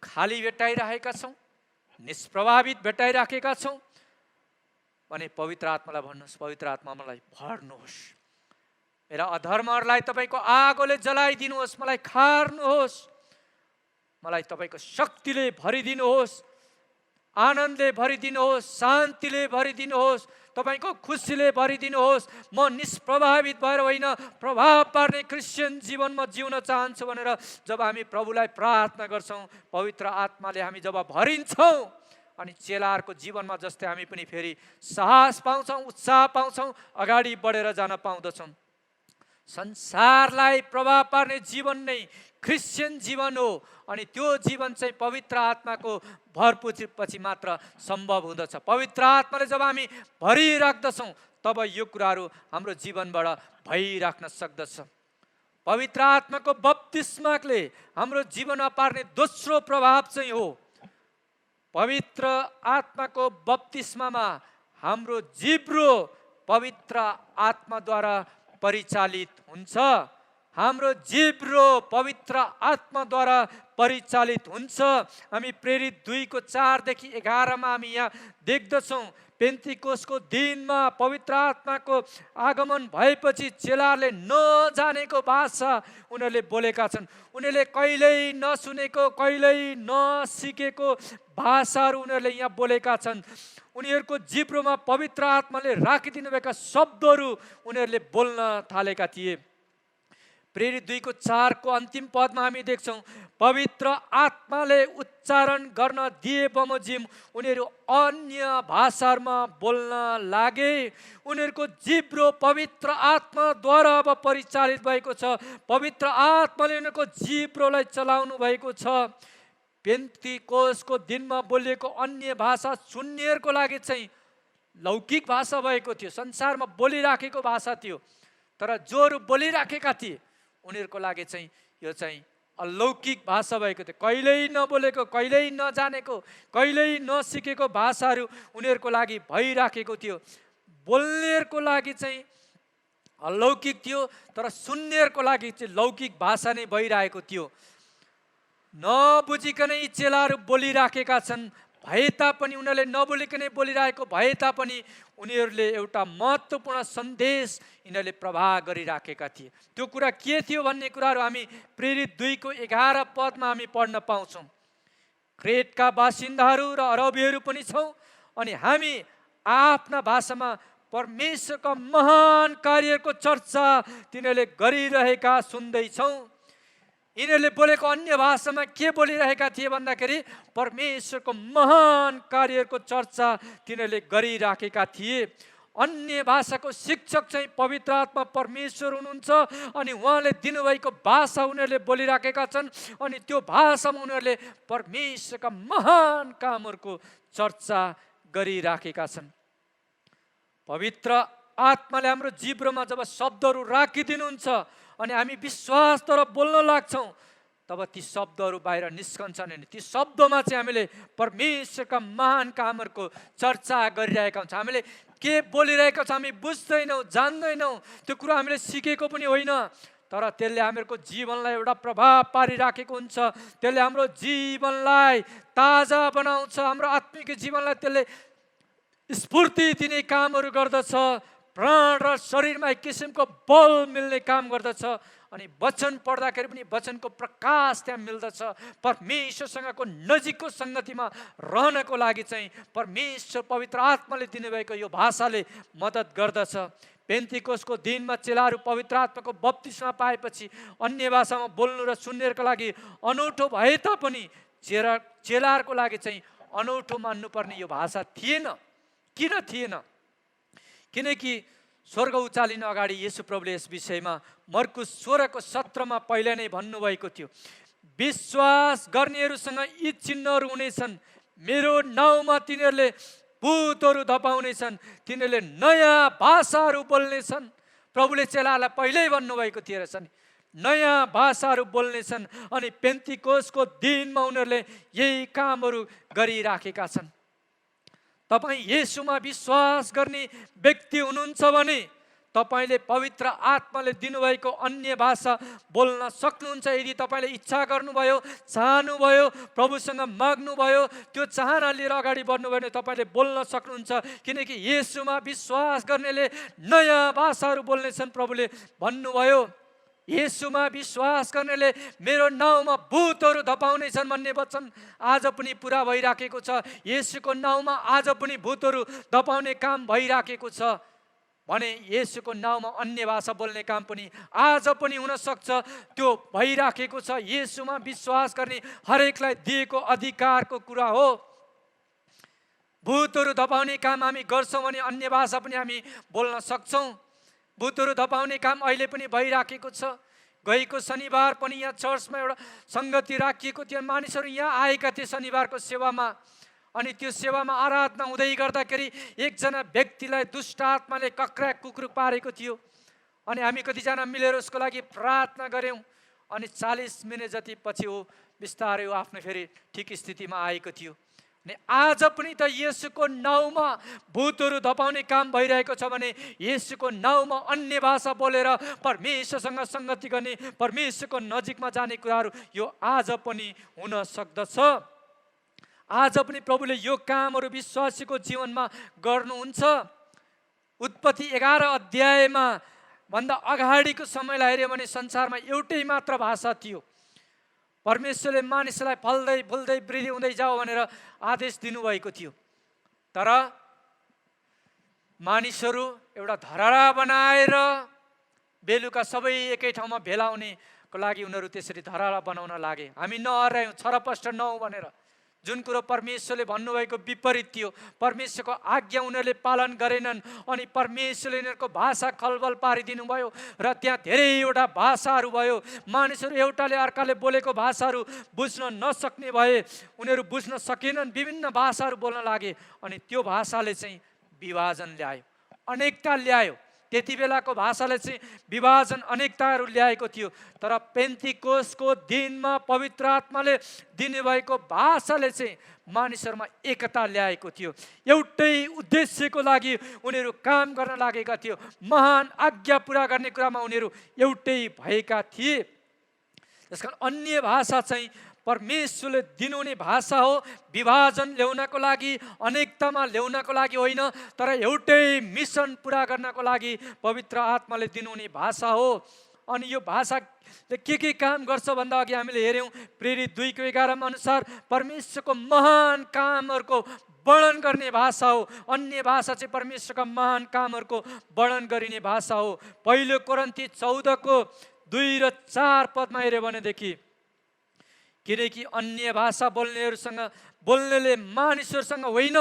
खाली भेटाइरहेका छौँ, निष्प्रभावित भेटाइराखेका छौँ भने पवित्र आत्मालाई भन्नुहोस्, पवित्र आत्मा मलाई भर्नुहोस्, मेरा अधर्महरूलाई तपाईँको आगोले जलाइदिनुहोस्, मलाई खार्नुहोस्, मलाई तपाईँको शक्तिले भरिदिनुहोस्, आनन्दले भरिदिनुहोस्, शान्तिले भरिदिनुहोस्, तपाईँको खुसीले भरिदिनुहोस्। म निष्प्रभावित भएर होइन, प्रभाव पार्ने क्रिस्चियन जीवन म जिउन चाहन्छु भनेर जब हामी प्रभुलाई प्रार्थना गर्छौँ, पवित्र आत्माले हामी जब भरिन्छौँ अनि चेलाहरूको जीवनमा जस्तै हामी पनि फेरि साहस पाउँछौँ, उत्साह पाउँछौँ, अगाडि बढेर जान पाउँदछौँ। संसारलाई प्रभाव पार्ने जीवन नै क्रिस्चियन जीवन हो अनि त्यो जीवन चाहिँ पवित्र आत्माको भरपुरीपछि मात्र सम्भव हुँदछ। पवित्र आत्माले जब हामी भरिराख्दछौँ तब यो कुराहरू हाम्रो जीवनबाट भइराख्न सक्दछ। पवित्र आत्माको बप्तिस्माले हाम्रो जीवनमा पार्ने दोस्रो प्रभाव चाहिँ हो, पवित्र आत्माको बप्तिस्मामा हाम्रो जिब्रो पवित्र आत्माद्वारा परिचालित हुन्छ। हाम्रो जिब्रो पवित्र आत्माद्वारा परिचालित हुन्छ। हामी प्रेरित 2:4 देखि 11 हामी यहाँ देख्दछौँ, पेन्तिकोसको दिनमा पवित्र आत्माको आगमन भएपछि चेलाहरूले नजानेको भाषा उनीहरूले बोलेका छन्। उनीहरूले कहिल्यै नसुनेको, कहिल्यै नसिकेको भाषाहरू उनीहरूले यहाँ बोलेका छन्। उनीहरूको जिब्रोमा पवित्र आत्माले राखिदिनुभएका शब्दहरू उनीहरूले बोल्न थालेका थिए। प्रेरित 2:4 अन्तिम पदमा हामी देख्छौँ, पवित्र आत्माले उच्चारण गर्न दिए बमोजिम उनीहरू अन्य भाषाहरूमा बोल्न लागे। उनीहरूको जिब्रो पवित्र आत्माद्वारा अब परिचालित भएको छ। पवित्र आत्माले उनीहरूको जिब्रोलाई चलाउनु भएको छ। पेन्तिकोसको दिनमा बोलिएको अन्य भाषा सुन्नेहरूको लागि चाहिँ लौकिक भाषा भएको थियो, संसारमा बोलिराखेको भाषा थियो, तर जोहरू बोलिराखेका थिए उनीहरूको लागि चाहिँ यो चाहिँ अलौकिक भाषा भएको थियो। कहिल्यै नबोलेको, कहिल्यै नजानेको, कहिल्यै नसिकेको भाषाहरू उनीहरूको लागि भइराखेको थियो। बोल्नेहरूको लागि चाहिँ अलौकिक थियो, तर सुन्नेहरूको लागि चाहिँ लौकिक भाषा नै भइरहेको थियो। नबुझिकनै चेलाहरू बोलिराखेका छन् भए तापनि, उनीहरूले नबोलिकनै बोलिरहेको भए तापनि उनीहरूले एउटा महत्त्वपूर्ण सन्देश यिनीहरूले प्रवाह गरिराखेका थिए। त्यो कुरा के थियो भन्ने कुराहरू हामी प्रेरित 2:11 हामी पढ्न पाउँछौँ। क्रेटका बासिन्दाहरू र अरबीहरू पनि छौँ अनि हामी आफ्ना भाषामा परमेश्वरका महान कार्यको चर्चा तिनीहरूले गरिरहेका सुन्दैछौँ। यिनीहरूले बोलेको अन्य भाषामा के बोलिरहेका थिए भन्दाखेरि परमेश्वरको महान कार्यको चर्चा तिनीहरूले गरिराखेका थिए। अन्य भाषाको शिक्षक चाहिँ पवित्र आत्मा परमेश्वर हुनुहुन्छ अनि उहाँले दिनुभएको भाषा उनीहरूले बोलिराखेका छन् अनि त्यो भाषामा उनीहरूले परमेश्वरका महान कामहरूको चर्चा गरिराखेका छन्। पवित्र आत्माले हाम्रो जिब्रोमा जब शब्दहरू राखिदिनुहुन्छ अनि हामी विश्वासद्वारा बोल्न लाग्छौँ तब ती शब्दहरू बाहिर निस्कन्छन् अनि ती शब्दमा चाहिँ हामीले परमेश्वरका महान कामहरूको चर्चा गरिरहेका हुन्छौँ। हामीले के बोलिरहेका छौँ हामी बुझ्दैनौँ, जान्दैनौँ, त्यो कुरा हामीले सिकेको पनि होइन, तर त्यसले हामीहरूको जीवनलाई एउटा प्रभाव पारिराखेको हुन्छ। त्यसले हाम्रो जीवनलाई ताजा बनाउँछ, हाम्रो आत्मिक जीवनलाई त्यसले स्फूर्ति दिने कामहरू गर्दछ। प्राण र शरीरमा एक किसिमको बल मिल्ने काम गर्दछ अनि वचन पढ्दाखेरि पनि वचनको प्रकाश त्यहाँ मिल्दछ। परमेश्वरसँगको नजिकको सङ्गतिमा रहनको लागि चाहिँ परमेश्वर पवित्र आत्माले दिनुभएको यो भाषाले मद्दत गर्दछ। पेन्तिकोसको दिनमा चेलाहरू पवित्र आत्माको बप्तिस्मा पाएपछि अन्य भाषामा बोल्नु र सुन्नेहरूको लागि अनौठो भए तापनि चेलाहरूको लागि चाहिँ अनौठो मान्नुपर्ने यो भाषा थिएन। किन थिएन? किनकि स्वर्ग उचालिन अगाडि येशू प्रभुले यस विषयमा मर्कुस 16:17 पहिला नै भन्नुभएको थियो, विश्वास गर्नेहरूसँग यी चिन्हहरू हुनेछन्, मेरो नाउँमा तिनीहरूले भूतहरू धपाउनेछन्, तिनीहरूले नयाँ भाषाहरू बोल्नेछन्। प्रभुले चेलाहरूलाई पहिल्यै भन्नुभएको थियो रहेछ नि, नयाँ भाषाहरू बोल्नेछन्। अनि पेन्तिकोसको दिनमा उनीहरूले यही कामहरू गरिराखेका छन्। तपाईँ येशूमा विश्वास गर्ने व्यक्ति हुनुहुन्छ भने तपाईले पवित्र आत्माले दिनुभएको अन्य भाषा बोल्न सक्नुहुन्छ। यदि तपाईले इच्छा गर्नुभयो, चाहनुभयो, प्रभुसँग माग्नुभयो, त्यो चाहना लिएर अगाडि बढ्नुभयो भने तपाईले बोल्न सक्नुहुन्छ। किनकि येशूमा विश्वास गर्नेले नयाँ भाषाहरू बोल्नेछन् प्रभुले भन्नुभयो। येशूमा विश्वास गर्नेले मेरो नाउँमा भूतहरू धपाउनेछन् भन्ने वचन आज पनि पुरा भइराखेको छ। येशूको नाउँमा आज पनि भूतहरू धपाउने काम भइराखेको छ भने येशूको नाउँमा अन्य भाषा बोल्ने काम पनि आज पनि हुन सक्छ। त्यो भइराखेको छ। येशूमा विश्वास गर्ने हरेकलाई दिएको अधिकारको कुरा हो। भूतहरू धपाउने काम हामी गर्छौँ भने अन्य भाषा पनि हामी बोल्न सक्छौँ। भूतहरू धपाउने काम अहिले पनि भइराखेको छ। गएको शनिबार पनि यहाँ चर्चमा एउटा सङ्गति राखिएको थियो। मानिसहरू यहाँ आएका थिए शनिबारको सेवामा। अनि त्यो सेवामा आराधना हुँदै गर्दाखेरि एकजना व्यक्तिलाई दुष्ट आत्माले कक्र्याक कुक्रुक पारेको थियो। अनि हामी कतिजना मिलेर उसको लागि प्रार्थना गऱ्यौँ। अनि 40 मिनट जति पछि ऊ बिस्तारै आफ्नो फेरि ठिक स्थितिमा आएको थियो। अनि आज पनि त येशूको नाउँमा भूतहरू धपाउने काम भइरहेको छ भने येशूको नाउँमा अन्य भाषा बोलेर परमेश्वरसँग सङ्गति गर्ने, परमेश्वरको नजिकमा जाने कुराहरू यो आज पनि हुन सक्दछ। आज पनि प्रभुले यो कामहरू विश्वासीको जीवनमा गर्नुहुन्छ। उत्पत्ति 11 अध्यायमा भन्दा अगाडिको समयलाई हेऱ्यो भने संसारमा एउटै मात्र भाषा थियो। परमेश्वरले मानिसलाई फल्दै फुल्दै वृद्धि हुँदै जाऊ भनेर आदेश दिनुभएको थियो। तर मानिसहरू एउटा धरहरा बनाएर बेलुका सबै एकै ठाउँमा भेला हुनेको लागि उनीहरू त्यसरी धरहरा बनाउन लागे। हामी नहरायौँ, छरपष्ट नहौँ भनेर। जुन कुरो परमेश्वरले भन्नुभएको विपरीत थियो। परमेश्वरको आज्ञा उनीहरूले पालन गरेनन्। अनि परमेश्वरले उनीहरूको भाषा खलबल पारिदिनु भयो र त्यहाँ धेरैवटा भाषाहरू भयो। मानिसहरू एउटाले अर्काले बोलेको भाषाहरू बुझ्न नसक्ने भए। उनीहरू बुझ्न सकेनन्, विभिन्न भाषाहरू बोल्न लागे। अनि त्यो भाषाले चाहिँ विभाजन ल्यायो, अनेकता ल्यायो। त्यति बेलाको भाषाले चाहिँ विभाजन, अनेकताहरू ल्याएको थियो। तर पेन्तिकोसको दिनमा पवित्र आत्माले दिनुभएको भाषाले चाहिँ मानिसहरूमा एकता ल्याएको थियो। एउटै उद्देश्यको लागि उनीहरू काम गर्न लागेका थियो। महान आज्ञा पुरा गर्ने कुरामा उनीहरू एउटै भएका थिए। त्यसकारण अन्य भाषा चाहिँ परमेश्वरले दिनुहुने भाषा हो। विभाजन ल्याउनको लागि, अनेकतामा ल्याउनको लागि होइन, तर एउटै मिसन पुरा गर्नको लागि पवित्र आत्माले दिनुहुने भाषा हो। अनि यो भाषाले के काम गर्छ भन्दा अघि हामीले हेऱ्यौँ प्रेरित 2:11 अनुसार परमेश्वरको महान कामहरूको वर्णन गर्ने भाषा हो। अन्य भाषा चाहिँ परमेश्वरका महान कामहरूको वर्णन गरिने भाषा हो। पहिलो कोरिन्थी 14:2 र 4 पदमा हेऱ्यो भनेदेखि, किनकि अन्य भाषा बोल्नेले मानिसहरूसँग होइन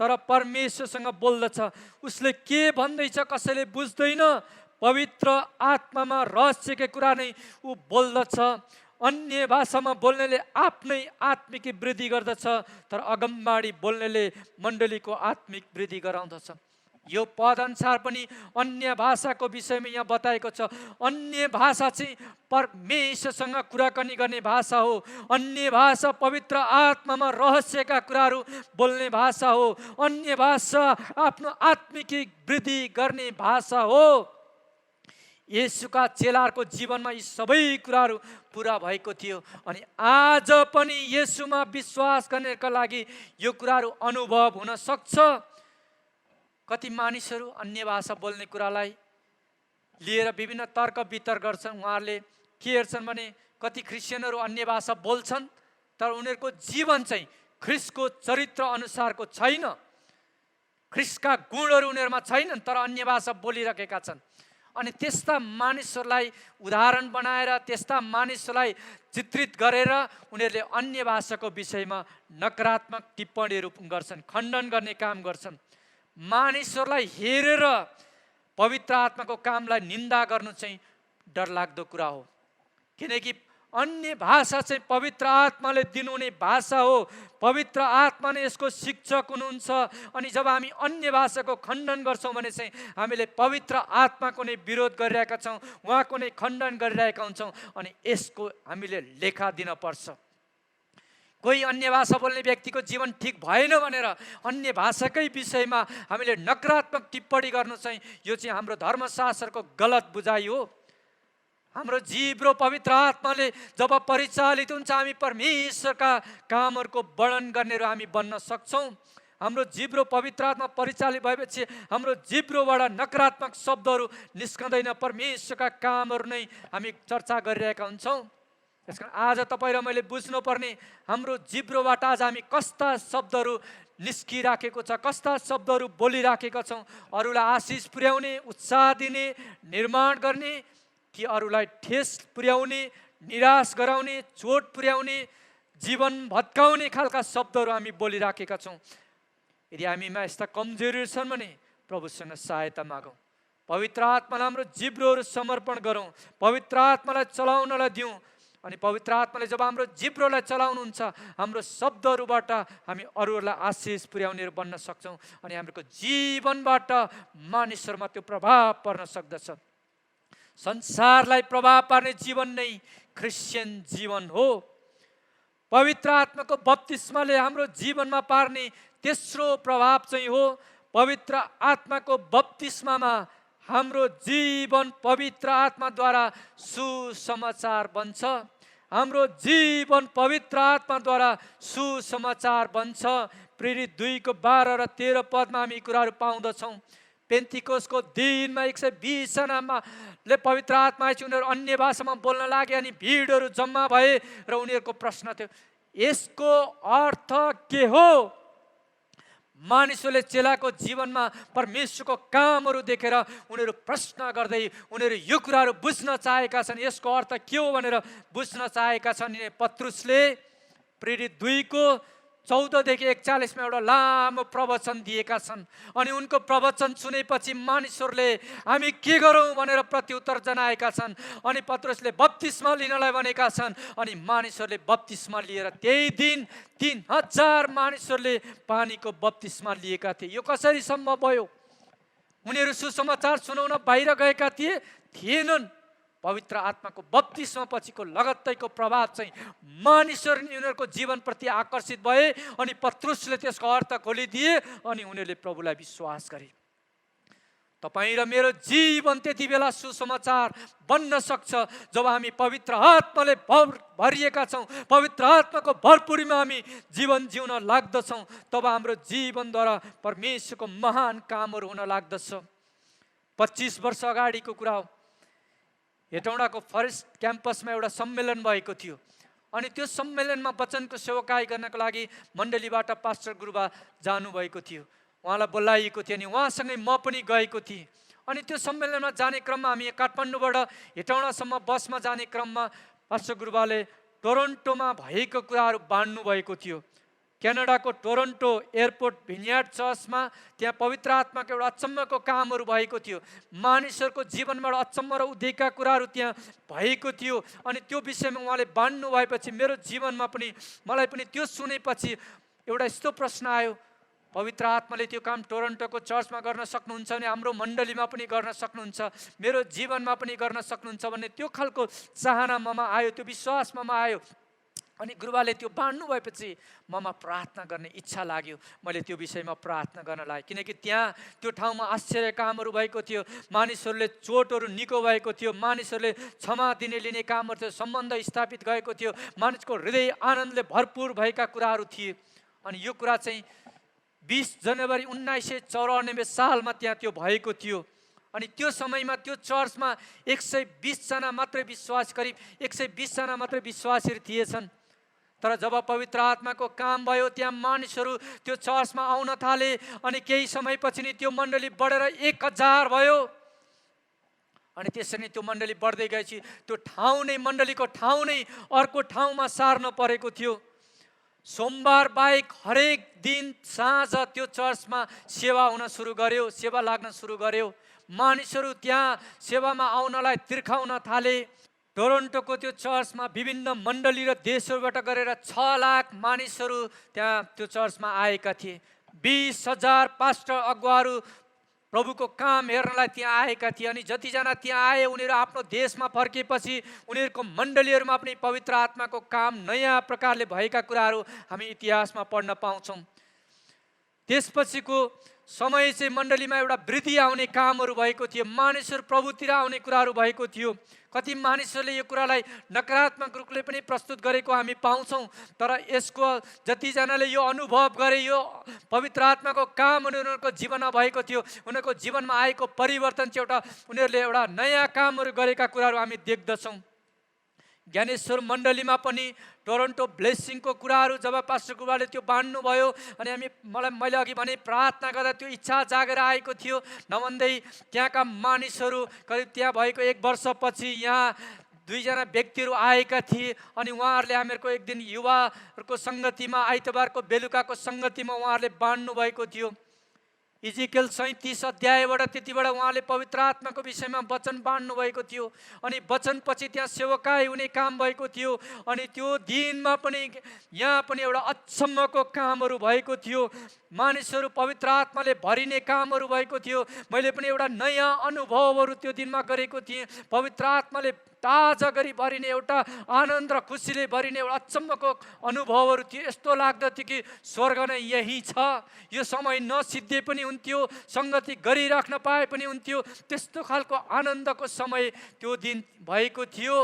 तर परमेश्वरसँग बोल्दछ। उसले के भन्दैछ कसैले बुझ्दैन। पवित्र आत्मामा रहस्यकै कुरा नै ऊ बोल्दछ। अन्य भाषामा बोल्नेले आफ्नै आत्मिक वृद्धि गर्दछ, तर अगमबाडी बोल्नेले मण्डलीको आत्मिक वृद्धि गराउँदछ। यो पद अनुसार पनि अन्य भाषाको विषयमा यहाँ बताएको छ। अन्य भाषा चाहिँ परमेश्वरसँग कुराकानी गर्ने भाषा हो। अन्य भाषा पवित्र आत्मामा रहस्यका कुराहरू बोल्ने भाषा हो। अन्य भाषा आफ्नो आत्मिक वृद्धि गर्ने भाषा हो। येशूका चेलाहरूको जीवनमा यी सबै कुराहरू पुरा भएको थियो। अनि आज पनि येशूमा विश्वास गर्नेका लागि यो कुराहरू अनुभव हुन सक्छ। कति मानिसहरू अन्य भाषा बोल्ने कुरालाई लिएर विभिन्न तर्क वितर्क गर्छन्। उहाँहरूले के हेर्छन् भने कति क्रिस्चियनहरू अन्य भाषा बोल्छन् तर उनीहरूको जीवन चाहिँ ख्रिस्टको चरित्र अनुसारको छैन। ख्रिस्टका गुणहरू उनीहरूमा छैनन् तर अन्य भाषा बोलिरहेका छन्। अनि त्यस्ता मानिसहरूलाई उदाहरण बनाएर त्यस्ता मानिसहरूलाई चित्रित गरेर उनीहरूले अन्य भाषाको विषयमा नकारात्मक टिप्पणीहरू गर्छन्, खण्डन गर्ने काम गर्छन्। मानिसहरूलाई हेरेर पवित्र आत्माको कामलाई निन्दा गर्नु चाहिँ डरलाग्दो कुरा हो, किनकि अन्य भाषा चाहिँ पवित्र आत्माले दिनुहुने भाषा हो। पवित्र आत्मा नै यसको शिक्षक हुनुहुन्छ। अनि जब हामी अन्य भाषाको खण्डन गर्छौँ भने चाहिँ हामीले पवित्र आत्माको नै विरोध गरिरहेका छौँ, उहाँको नै खण्डन गरिरहेका हुन्छौँ। अनि यसको हामीले लेखा दिन पर्छ। कोही अन्य भाषा बोल्ने व्यक्तिको जीवन ठिक भएन भनेर अन्य भाषाकै विषयमा हामीले नकारात्मक टिप्पणी गर्नु चाहिँ यो चाहिँ हाम्रो धर्मशास्त्रको गलत बुझाइ हो। हाम्रो जिब्रो पवित्र आत्माले जब परिचालित हुन्छ हामी परमेश्वरका कामहरूको वर्णन गर्नेहरू हामी बन्न सक्छौँ। हाम्रो जिब्रो पवित्र आत्मा परिचालित भएपछि हाम्रो जिब्रोबाट नकारात्मक शब्दहरू निस्कँदैन, परमेश्वरका कामहरू नै हामी चर्चा गरिरहेका हुन्छौँ। त्यसकारण आज तपाईँ र मैले बुझ्नुपर्ने हाम्रो जिब्रोबाट आज हामी कस्ता शब्दहरू निस्किराखेको छ, कस्ता शब्दहरू बोलिराखेका छौँ। अरूलाई आशिष पुर्याउने, उत्साह दिने, निर्माण गर्ने कि अरूलाई ठेस पुर्याउने, निराश गराउने, चोट पुर्याउने, जीवन भत्काउने खालका शब्दहरू हामी बोलिराखेका छौँ। यदि हामीमा यस्ता कमजोरीहरू छन् भने प्रभुसँग सहायता मागौँ। पवित्र आत्मालाई हाम्रो जिब्रोहरू समर्पण गरौँ, पवित्र आत्मालाई चलाउनलाई दिउँ। अनि पवित्र आत्माले जब हाम्रो जिब्रोलाई चलाउनुहुन्छ हाम्रो शब्दहरूबाट हामी अरूहरूलाई आशिष पुर्याउनेहरू बन्न सक्छौँ। अनि हाम्रो जीवनबाट मानिसहरूमा त्यो प्रभाव पर्न सक्दछ। संसारलाई प्रभाव पार्ने जीवन नै क्रिस्चियन जीवन हो। पवित्र आत्माको बप्तिस्माले हाम्रो जीवनमा पार्ने तेस्रो प्रभाव चाहिँ हो, पवित्र आत्माको बप्तिस्मामा हाम्रो जीवन पवित्र आत्माद्वारा सुसमाचार बन्छ। हाम्रो जीवन पवित्र आत्माद्वारा सुसमाचार बन्छ। प्रेरित 2:12 र 13 पदमा हामी कुराहरू पाउँदछौँ। पेन्तिकोसको दिनमा 120 जनाले पवित्र आत्मा आएपछि उनीहरू अन्य भाषामा बोल्न लागे। अनि भिडहरू जम्मा भए र उनीहरूको प्रश्न थियो, यसको अर्थ के हो? मानिसहरूले चेलाको जीवनमा परमेश्वरको कामहरू देखेर उनीहरू प्रश्न गर्दै उनीहरू यो कुराहरू बुझ्न चाहेका छन्, यसको अर्थ के हो भनेर बुझ्न चाहेका छन्। पत्रुसले प्रेरित 2:14-41 एउटा लामो प्रवचन दिएका छन्। अनि उनको प्रवचन सुनेपछि मानिसहरूले हामी के गरौँ भनेर प्रत्युत्तर जनाएका छन्। अनि पत्रुसले बप्तिस्मा लिनलाई भनेका छन्। अनि मानिसहरूले बप्तिस्मा लिएर त्यही दिन 3000 मानिसहरूले पानीको बप्तिस्मा लिएका थिए। यो कसरी सम्भव भयो? उनीहरू सुसमाचार सुनाउन बाहिर गएका थिएनन्। पवित्र आत्माको बप्तिस्मा पछिको लगत्तैको प्रभाव चाहिँ मानिसहरू उनीहरूको जीवनप्रति आकर्षित भए। अनि पत्रुसले त्यसको अर्थ खोलिदिए अनि उनीहरूले प्रभुलाई विश्वास गरे। तपाईँ र मेरो जीवन त्यति बेला सुसमाचार बन्न सक्छ जब हामी पवित्र आत्माले भरिएका छौँ, पवित्र आत्माको भरपुरीमा हामी जीवन जिउन लाग्दछौँ। तब हाम्रो जीवनद्वारा परमेश्वरको महान कामहरू हुन लाग्दछ। 25 वर्ष अगाडिको कुरा हो। हेटौँडाको फरेस्ट क्याम्पसमा एउटा सम्मेलन भएको थियो। अनि त्यो सम्मेलनमा वचनको सेवकाई गर्नको लागि मण्डलीबाट पास्टर गुरुबा जानुभएको थियो। उहाँलाई बोलाइएको थियो। अनि उहाँसँगै म पनि गएको थिएँ। अनि त्यो सम्मेलनमा जाने क्रममा हामी काठमाडौँबाट हेटौँडासम्म बसमा जाने क्रममा पास्टर गुरुबाले टोरन्टोमा भएको कुराहरू बाँड्नु भएको थियो। क्यानाडाको टोरन्टो एयरपोर्ट भिन्यार्ड चर्चमा त्यहाँ पवित्र आत्माको एउटा अचम्मको कामहरू भएको थियो। मानिसहरूको जीवनबाट अचम्म र उदेका कुराहरू त्यहाँ भएको थियो। अनि त्यो विषयमा उहाँले बाँड्नु भएपछि मेरो जीवनमा पनि मलाई पनि त्यो सुनेपछि एउटा यस्तो प्रश्न आयो, पवित्र आत्माले त्यो काम टोरन्टोको चर्चमा गर्न सक्नुहुन्छ भने हाम्रो मण्डलीमा पनि गर्न सक्नुहुन्छ, मेरो जीवनमा पनि गर्न सक्नुहुन्छ भन्ने त्यो खालको चाहना ममा आयो, त्यो विश्वास ममा आयो। अनि गुरुबाले त्यो बाँड्नु भएपछि ममा प्रार्थना गर्ने इच्छा लाग्यो। मैले त्यो विषयमा प्रार्थना गर्न लागेँ, किनकि त्यहाँ त्यो ठाउँमा आश्चर्य कामहरू भएको थियो। मानिसहरूले चोटहरू निको भएको थियो, मानिसहरूले क्षमा दिने लिने कामहरू थियो, सम्बन्ध स्थापित गएको थियो, मानिसको हृदय आनन्दले भरपुर भएका कुराहरू थिए। अनि यो कुरा चाहिँ 20 जनवरी 1994 सालमा त्यहाँ त्यो भएको थियो। अनि त्यो समयमा त्यो चर्चमा 120 जना मात्रै विश्वास, करिब 120 जना मात्रै विश्वासीहरू थिएछन्। तर जब पवित्र आत्माको काम भयो त्यहाँ मानिसहरू त्यो चर्चमा आउन थाले। अनि केही समयपछि नि त्यो मण्डली बढेर 1000 भयो। अनि त्यसरी नै त्यो मण्डली बढ्दै गएपछि त्यो ठाउँ नै मण्डलीको ठाउँ नै अर्को ठाउँमा सार्न परेको थियो। सोमबार बाहेक हरेक दिन साँझ त्यो चर्चमा सेवा हुन सुरु गर्यो, सेवा लाग्न सुरु गर्यो। मानिसहरू त्यहाँ सेवामा आउनलाई तिर्खाउन थाले। टोरन्टोको त्यो चर्चमा विभिन्न मण्डली र देशहरूबाट गरेर 6 लाख मानिसहरू त्यहाँ त्यो चर्चमा आएका थिए। 20,000 पास्टर अगुवाहरू प्रभुको काम हेर्नलाई त्यहाँ आएका थिए। अनि जतिजना त्यहाँ आए उनीहरू आफ्नो देशमा फर्किएपछि उनीहरूको मण्डलीहरूमा पनि पवित्र आत्माको काम नयाँ प्रकारले भएका कुराहरू हामी इतिहासमा पढ्न पाउँछौँ। त्यसपछिको समय चाहिँ मण्डलीमा एउटा वृद्धि आउने कामहरू भएको थियो, मानिसहरू प्रभुतिर आउने कुराहरू भएको थियो। कति मानिसहरूले यो कुरालाई नकारात्मक रूपले पनि प्रस्तुत गरेको हामी पाउँछौँ, तर यसको जतिजनाले यो अनुभव गरे, यो पवित्र आत्माको काम उनीहरूको जीवनमा भएको थियो, उनीहरूको जीवनमा आएको परिवर्तन चाहिँ उनीहरूले एउटा नयाँ कामहरू गरेका कुराहरू हामी देख्दछौँ। ज्ञानेश्वर मण्डलीमा पनि टोरन्टो ब्लेसिङको कुराहरू जब पास्टर गुरुबाले त्यो बाँड्नुभयो अनि मैले अघि भने प्रार्थना गर्दा त्यो इच्छा जागेर आएको थियो। नभन्दै त्यहाँका मानिसहरू करिब त्यहाँ भएको 1 वर्षपछि यहाँ 2 जना व्यक्तिहरू आएका थिए अनि उहाँहरूले हामीहरूको एक दिन युवाहरूको सङ्गतिमा आइतबारको बेलुकाको सङ्गतिमा उहाँहरूले बाँड्नु भएको थियो। इजिकेल 37 अध्यायबाट त्यति बेला उहाँले पवित्र आत्माको विषयमा वचन बाँड्नु भएको थियो अनि वचनपछि त्यहाँ सेवकाई हुने काम भएको थियो। अनि त्यो दिनमा पनि यहाँ पनि एउटा अचम्मको कामहरू भएको थियो, मानिसहरू पवित्र आत्माले भरिने कामहरू भएको थियो। मैले पनि एउटा नयाँ अनुभवहरू त्यो दिनमा गरेको थिएँ। पवित्र आत्माले ताजा गरी भरिने एउटा आनन्द र खुसीले भरिने एउटा अचम्मको अनुभवहरू थियो। यस्तो लाग्दथ्यो कि स्वर्ग नै यही छ, यो समय नसिद्धे पनि हुन्थ्यो, सङ्गति गरिराख्न पाए पनि हुन्थ्यो। त्यस्तो खालको आनन्दको समय त्यो दिन भएको थियो।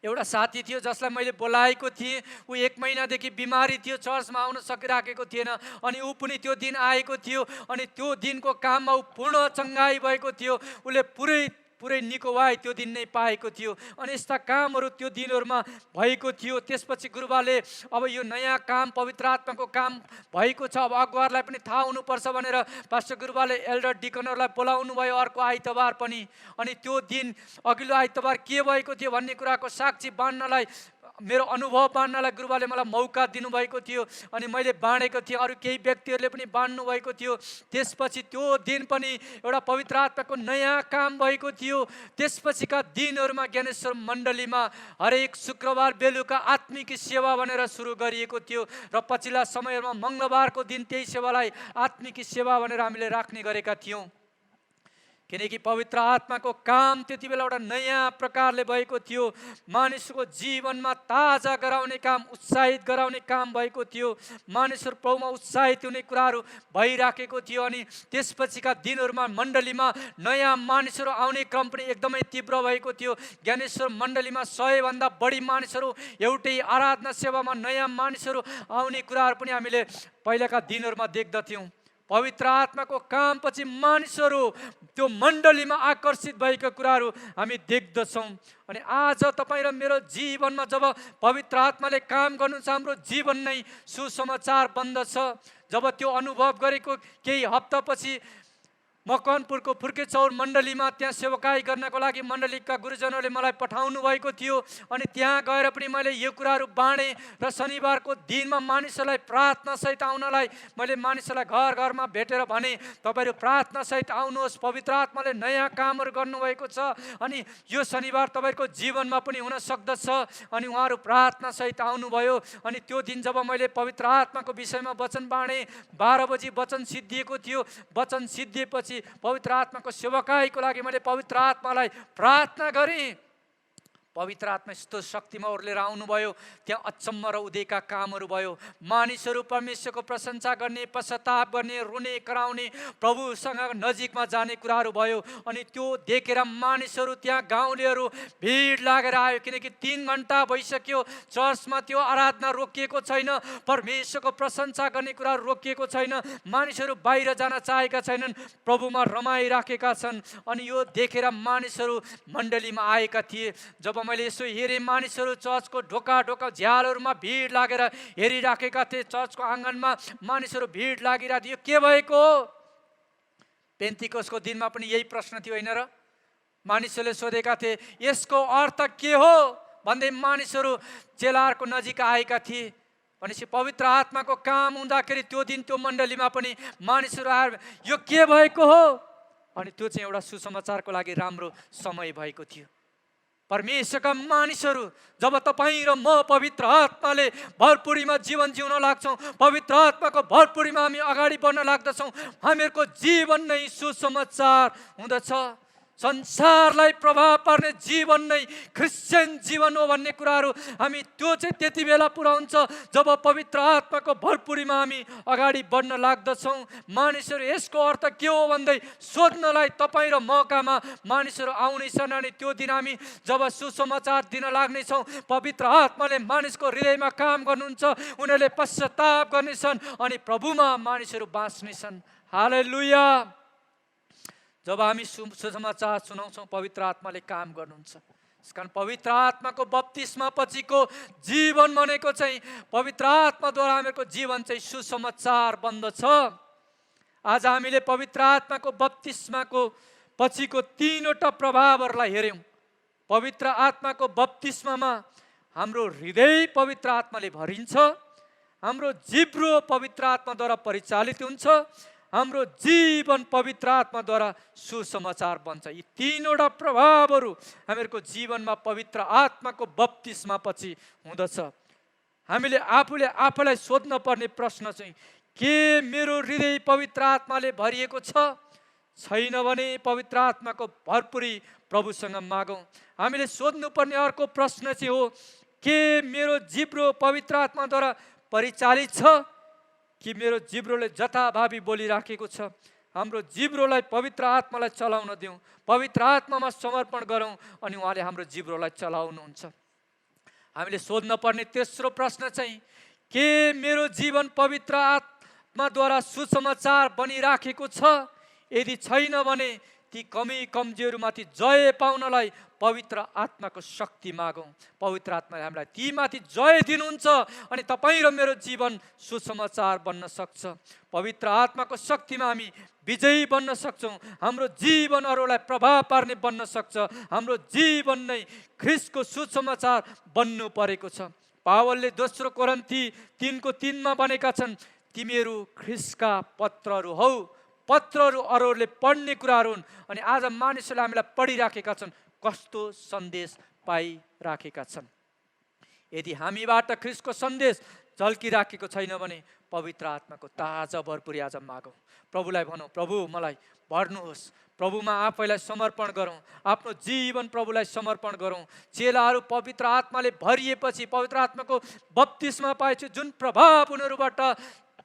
एउटा साथी थियो जसलाई मैले बोलाएको थिएँ, ऊ 1 महिनादेखि बिमारी थियो, चर्चमा आउन सकिराखेको थिएन अनि ऊ पनि त्यो दिन आएको थियो अनि त्यो दिनको काममा ऊ पूर्ण चङ्गाई भएको थियो। उसले पुरै निको भए त्यो दिन नै पाएको थियो अनि यस्ता कामहरू त्यो दिनहरूमा भएको थियो। त्यसपछि गुरुबाले अब यो नयाँ काम पवित्र आत्माको काम भएको छ, अब अगुवाहरूलाई पनि थाहा हुनुपर्छ भनेर पास्टर गुरुबाले एल्डर डिकनहरूलाई बोलाउनु भयो अर्को आइतबार पनि। अनि त्यो दिन अघिल्लो आइतबार के भएको थियो भन्ने कुराको साक्षी बाँड्नलाई, मेरो अनुभव बाँड्नलाई गुरुबाले मलाई मौका दिनुभएको थियो अनि मैले बाँडेको थिएँ, अरू केही व्यक्तिहरूले पनि बाँड्नु भएको थियो। त्यसपछि त्यो दिन पनि एउटा पवित्र आत्माको नयाँ काम भएको थियो। त्यसपछिका दिनहरूमा ज्ञानेश्वर मण्डलीमा हरेक शुक्रबार बेलुका आत्मिक सेवा भनेर सुरु गरिएको थियो र पछिल्ला समयहरूमा मङ्गलबारको दिन त्यही सेवालाई आत्मिक सेवा भनेर हामीले राख्ने गरेका थियौँ। किनकि पवित्र आत्माको काम त्यति बेला एउटा नयाँ प्रकारले भएको थियो। मानिसको जीवनमा ताजा गराउने काम, उत्साहित गराउने काम भएको थियो। मानिसहरू प्रभुमा उत्साहित हुने कुराहरू भइराखेको थियो अनि त्यसपछिका दिनहरूमा मण्डलीमा नयाँ मानिसहरू आउने क्रम पनि एकदमै तीव्र भएको थियो। ज्ञानेश्वर मण्डलीमा 100 भन्दा बढी मानिसहरू एउटै आराधना सेवामा नयाँ मानिसहरू आउने कुराहरू पनि हामीले पहिलाका दिनहरूमा देख्दथ्यौँ। पवित्र आत्माको कामपछि मानिसहरू त्यो मण्डलीमा आकर्षित भएका कुराहरू हामी देख्दछौँ। अनि आज तपाईँ र मेरो जीवनमा जब पवित्र आत्माले काम गर्नुहुन्छ, हाम्रो जीवन नै सुसमाचार बन्दछ। जब त्यो अनुभव गरेको केही हप्तापछि मकवानपुरको फुर्के चौर मण्डलीमा त्यहाँ सेवकाई गर्नको लागि मण्डलीका गुरुजनहरूले मलाई पठाउनु भएको थियो अनि त्यहाँ गएर पनि मैले यो कुराहरू बाँडेँ र शनिबारको दिनमा मानिसहरूलाई प्रार्थनासहित आउनलाई मैले मानिसहरूलाई घर घरमा भेटेर भने तपाईँहरू प्रार्थनासहित आउनुहोस्, पवित्र आत्माले नयाँ कामहरू गर्नुभएको छ अनि यो शनिबार तपाईँहरूको जीवनमा पनि हुन सक्दछ। अनि उहाँहरू प्रार्थनासहित आउनुभयो अनि त्यो दिन जब मैले पवित्र आत्माको विषयमा वचन बाँडेँ, 12 बजी वचन सिद्धिएको थियो। वचन सिद्धिएपछि पवित्र आत्माको सेवकाईको लागि मैले पवित्र आत्मालाई प्रार्थना गरेँ। पवित्र आत्मा यस्तो शक्तिमा ओर्लेर आउनुभयो, त्यहाँ अचम्म र उदेका कामहरू भयो। मानिसहरू परमेश्वरको प्रशंसा गर्ने, पश्चाताप गर्ने, रुने कराउने, प्रभुसँग नजिकमा जाने कुराहरू भयो। अनि त्यो देखेर मानिसहरू त्यहाँ गाउँलेहरू भिड लागेर आयो, किनकि 3 घन्टा भइसक्यो चर्चमा त्यो आराधना रोकिएको छैन, परमेश्वरको प्रशंसा गर्ने कुराहरू रोकिएको छैन, मानिसहरू बाहिर जान चाहेका छैनन्, प्रभुमा रमाइराखेका छन्। अनि यो देखेर मानिसहरू मण्डलीमा आएका थिए। जब मैले यसो हेरेँ, मानिसहरू चर्चको ढोका झ्यालहरूमा भिड लागेर हेरिराखेका थिए। चर्चको आँगनमा मानिसहरू भिड लागिरहेको थियो। के भएको? पेन्तिकोसको दिनमा पनि यही प्रश्न थियो होइन र? मानिसहरूले सोधेका थिए, यसको अर्थ के हो भन्दै मानिसहरू चेलाहरूको नजिक आएका थिए। भनेपछि पवित्र आत्माको काम हुँदाखेरि त्यो दिन त्यो मण्डलीमा पनि मानिसहरू आएर यो के भएको हो, अनि त्यो चाहिँ एउटा सुसमाचारको लागि राम्रो समय भएको थियो। परमेश्वरका मानिसहरू, जब तपाईँ र म पवित्र आत्माले भरपुरीमा जीवन जिउन लाग्छौँ, पवित्र आत्माको भरपुरीमा हामी अगाडि बढ्न लाग्दछौँ, हामीहरूको जीवन नै सुसमाचार हुँदछ। संसारलाई प्रभाव पार्ने जीवन नै क्रिस्चियन जीवन हो भन्ने कुराहरू हामी त्यो चाहिँ त्यति बेला पुरा हुन्छ जब पवित्र आत्माको भरपुरीमा हामी अगाडि बढ्न लाग्दछौँ। मानिसहरू यसको अर्थ के हो भन्दै सोध्नलाई तपाईँ र मौकामा मानिसहरू आउनेछन्। अनि त्यो दिन हामी जब सुसमाचार दिन लाग्नेछौँ, पवित्र आत्माले मानिसको हृदयमा काम गर्नुहुन्छ, उनीहरूले पश्चाताप गर्नेछन् अनि प्रभुमा मानिसहरू बाँच्नेछन्। हालेलुया। जब हामी सुसमाचार सुनाउँछौँ, पवित्र आत्माले काम गर्नुहुन्छ। यसकारण पवित्र आत्माको बप्तिस्मा पछिको जीवन भनेको चाहिँ पवित्र आत्माद्वारा हामीहरूको जीवन चाहिँ सुसमाचार बन्दछ। आज हामीले पवित्र आत्माको बप्तिस्माको पछिको तीनवटा प्रभावहरूलाई हेऱ्यौँ। पवित्र आत्माको बप्तिस्मामा हाम्रो हृदय पवित्र आत्माले भरिन्छ, हाम्रो जिब्रो पवित्र आत्माद्वारा परिचालित हुन्छ, हाम्रो जीवन पवित्र आत्माद्वारा सुसमाचार बन्छ। यी तीनवटा प्रभावहरू हामीहरूको जीवनमा पवित्र आत्माको बप्तिस्मा पछि हुँदछ। हामीले आफूलाई सोध्न पर्ने प्रश्न चाहिँ के मेरो हृदय पवित्र आत्माले भरिएको छ? छैन भने पवित्र आत्माको भरपुरी प्रभुसँग मागौँ। हामीले सोध्नुपर्ने अर्को प्रश्न चाहिँ हो के मेरो जिब्रो पवित्र आत्माद्वारा परिचालित छ कि मेरो जिब्रोले जथाभावी बोलिराखेको छ? हाम्रो जिब्रोलाई पवित्र आत्मालाई चलाउन दिउँ, पवित्र आत्मामा समर्पण गरौँ, अनि उहाँले हाम्रो जिब्रोलाई चलाउनुहुन्छ। हामीले सोध्न पर्ने तेस्रो प्रश्न चाहिँ के मेरो जीवन पवित्र आत्माद्वारा सुसमाचार बनिराखेको छ? यदि छैन भने ती कमी कमजोरीमाथि जय पाउनलाई पवित्र आत्माको शक्ति मागौँ। पवित्र आत्माले हामीलाई तीमाथि जय दिनुहुन्छ अनि तपाईँ र मेरो जीवन सुसमाचार बन्न सक्छ। पवित्र आत्माको शक्तिमा हामी विजयी बन्न सक्छौँ। हाम्रो जीवन अरूलाई प्रभाव पार्ने बन्न सक्छ। हाम्रो जीवन नै ख्रीष्टको सुसमाचार बन्नु परेको छ। पावलले दोस्रो कोरिन्थी 3:3 भनेका छन्, तिमीहरू ख्रीष्टका पत्रहरू हौ। पत्रहरू अरूहरूले पढ्ने कुराहरू हुन्। अनि आज मानिसहरूले हामीलाई पढिराखेका छन्, कस्तो सन्देश पाइराखेका छन्। यदि हामीबाट ख्रीष्टको सन्देश झल्किराखेको छैन भने पवित्र आत्माको ताजा भरपुरी आज मागौँ। प्रभुलाई भनौँ, प्रभु मलाई भर्नुहोस्। प्रभुमा आफैलाई समर्पण गरौँ, आफ्नो जीवन प्रभुलाई समर्पण गरौँ। चेलाहरू पवित्र आत्माले भरिएपछि पवित्र आत्माको बप्तिस्मा पाएपछि जुन प्रभाव उनीहरूबाट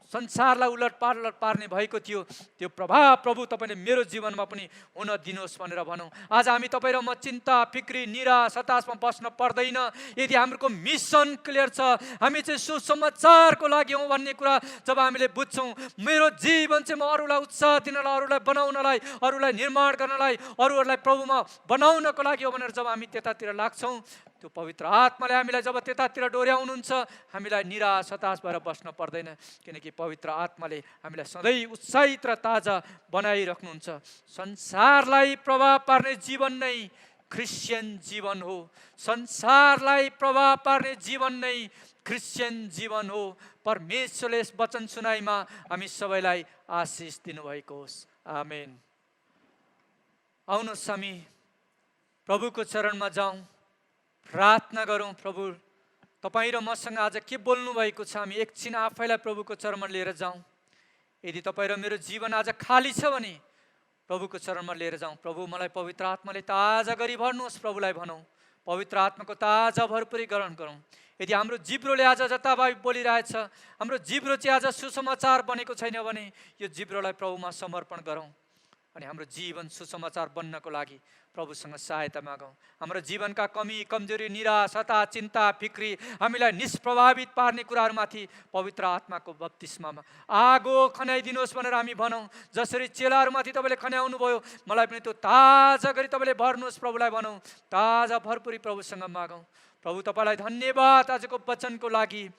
संसारलाई उलट पार्ने भएको थियो, त्यो प्रभाव प्रभु तपाईँले मेरो जीवनमा पनि हुन दिनुहोस् भनेर भनौँ। आज हामी तपाईँ र म चिन्ता फिक्री निराश हताशमा बस्न पर्दैन। यदि हाम्रो मिसन क्लियर छ, हामी चाहिँ सुसमाचारको लागि हौँ भन्ने कुरा जब हामीले बुझ्छौँ, मेरो जीवन चाहिँ म अरूलाई उत्साह दिनलाई, अरूलाई बनाउनलाई, अरूलाई निर्माण गर्नलाई, अरूहरूलाई प्रभुमा बनाउनको लागि हो भनेर जब हामी त्यतातिर लाग्छौँ, त्यो पवित्र आत्माले हामीलाई जब त्यतातिर डोर्याउनुहुन्छ, हामीलाई निराश हताश भएर बस्न पर्दैन। किनकि पवित्र आत्माले हामीलाई सधैँ उत्साहित र ताजा बनाइराख्नुहुन्छ। संसारलाई प्रभाव पार्ने जीवन नै क्रिस्चियन जीवन हो। संसारलाई प्रभाव पार्ने जीवन नै क्रिस्चियन जीवन हो। परमेश्वरले यस वचन सुनाइमा हामी सबैलाई आशिष दिनुभएको होस्। आमेन। आउनुहोस् हामी प्रभुको चरणमा जाउँ, प्रार्थना गरौँ। प्रभु तपाईँ र मसँग आज के बोल्नु भएको छ, हामी एकछिन आफैलाई प्रभुको चरणमा लिएर जाउँ। यदि तपाईँ र मेरो जीवन आज खाली छ भने प्रभुको चरणमा लिएर जाउँ। प्रभु मलाई पवित्र आत्माले ताजा गरी भर्नुहोस्। प्रभुलाई भनौँ, पवित्र आत्माको ताजा भरपुरी ग्रहण गरौँ। यदि हाम्रो जिब्रोले आज जताभावी बोलिरहेछ, हाम्रो जिब्रो चाहिँ आज सुसमाचार बनेको छैन भने यो जिब्रोलाई प्रभुमा समर्पण गरौँ अनि हाम्रो जीवन सुसमाचार बन्नको लागि प्रभुसँग सहायता मागौँ। हाम्रो जीवनका कमी कमजोरी निराश हताश चिन्ता फिक्री हामीलाई निष्प्रभावित पार्ने कुराहरूमाथि पवित्र आत्माको बप्तिस्मामा आगो खन्याइदिनुहोस् भनेर हामी भनौँ। जसरी चेलाहरूमाथि तपाईँले खन्याउनु भयो, मलाई पनि त्यो ताजा गरी तपाईँले भर्नुहोस्। प्रभुलाई भनौँ, ताजा भरपुरी प्रभुसँग मागौँ। प्रभु तपाईँलाई धन्यवाद आजको वचनको लागि।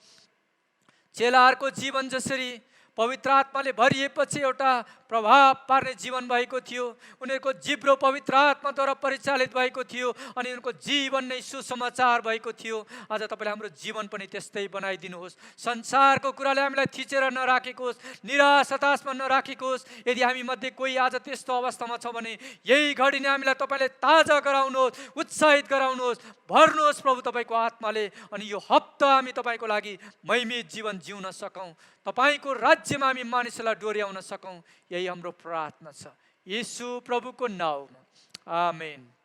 चेलाहरूको जीवन जसरी पवित्र आत्माले भरिएपछि एउटा प्रभाव पार्ने जीवन भएको थियो। उनीहरूको जिब्रो पवित्र आत्माद्वारा परिचालित भएको थियो अनि उनको जीवन नै सुसमाचार भएको थियो। आज तपाईँले हाम्रो जीवन पनि त्यस्तै बनाइदिनुहोस्। संसारको कुराले हामीलाई थिचेर नराखेको होस्, निराश हताशमा नराखेको होस्। यदि हामी मध्ये कोही आज त्यस्तो अवस्थामा छ भने यही घडी नै हामीलाई तपाईँले ताजा गराउनुहोस्, उत्साहित गराउनुहोस्, भर्नुहोस् प्रभु तपाईँको आत्माले। अनि यो हप्ता हामी तपाईँको लागि महिमित जीवन जिउन सकौँ, तपाईँको राज्यमा हामी मानिसहरूलाई डोर्याउन सकौँ। यही हाम्रो प्रार्थना छ, येशू प्रभुको नाउँमा, आमेन।